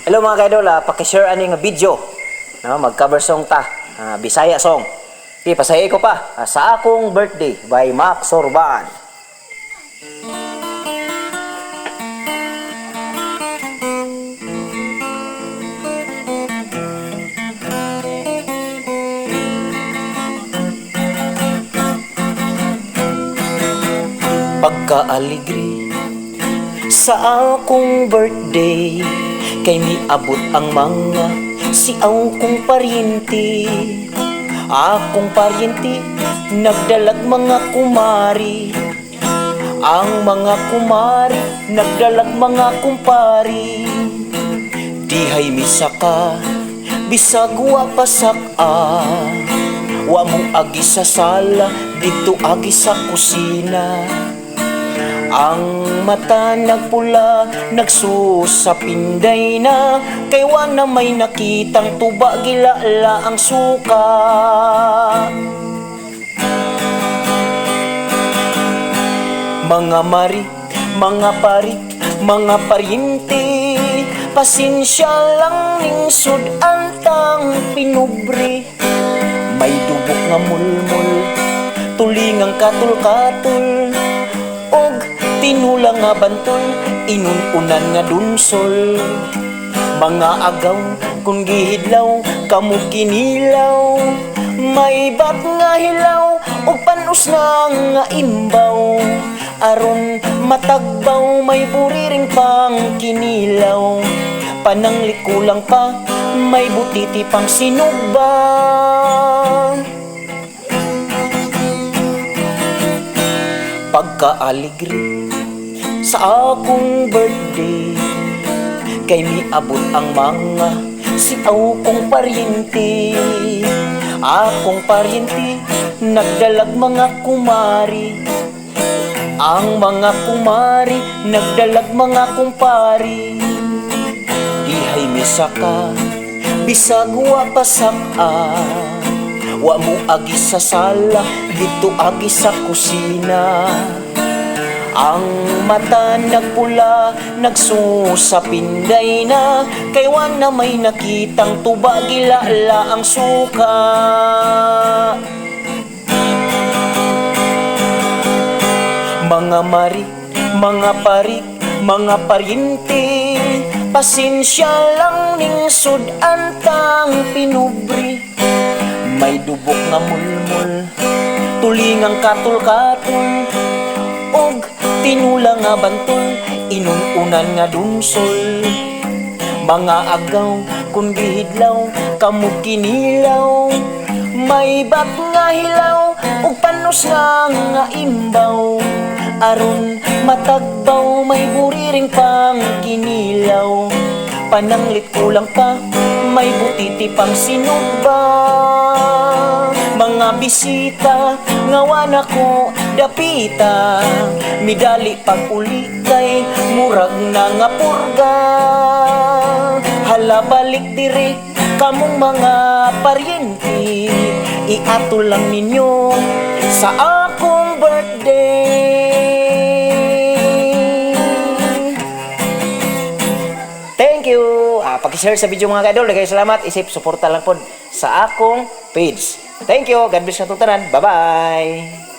Hello mga kaidol, paki-share ani nga video. No, mag-cover song ta, Bisaya song. Okay, pasayay ko pa. Sa akong birthday by Max Sorban. Pagka-aligri sa akong birthday, kay miabot ang mga siaw kong paryente. Akong paryente nagdalag mga kumari, ang mga kumari nagdalag mga kumpari. Dihay misaka bisag wa pasaka, wa mo agi sa sala, dito agi sa kusina. Ang mata nagpula, nagsusapinday na, kay na may nakitang tuba, gilala ang suka. Mga mari, mga pari, mga paryente, pasensya lang ning sud-antang pinubre. May dubok nga mulmul, tulingang katul-katul, og tinulang nga bantol, inununan nga dunsol. Mga agaw kung gihidlaw, kamo kinilaw, may bat nga hilaw, og panus nga imbaw. Aron matagbaw, may buriring pang kinilaw, pananglit kulang pa, may butiti pang sinugba. Pagka-aligri sa akong birthday, kay miabot ang mga siaw kong paryente. Akong paryente nagdalag mga kumari, ang mga kumari nagdalag mga kumpari. Dihay misaka bisag wa pasaka, wa mo agi sa sala, dito agi sa kusina. Ang mata nagpula, nagsusapinday na, kay na may nakitang tuba, gilala ang suka. Mga mari, mga pari, mga paryente, pasensya lang ning sud-antang pinubre. May dubok nga mulmul, tulingang katul-katul, og tinula nga bantol, inununan nga dunsol. Mga agaw kung gihidlaw, kamo kinilaw, may bat nga hilaw, og panos nga imbaw. Aron matagbaw, may buriring pang kinilaw, pananglit kulang pa, may butiti pang sinugba. Mga bisita ngawan ako dapita, midali pag uli kay murag na nga purga. Hala balik diri kamong mga paryente, iato lang ninyo sa akong birthday. Thank you. Paki-share sa video mga kaidol. Daghang salamat. Isip suporta lang pod sa akong page. Thank you. God bless na tanan. Bye-bye.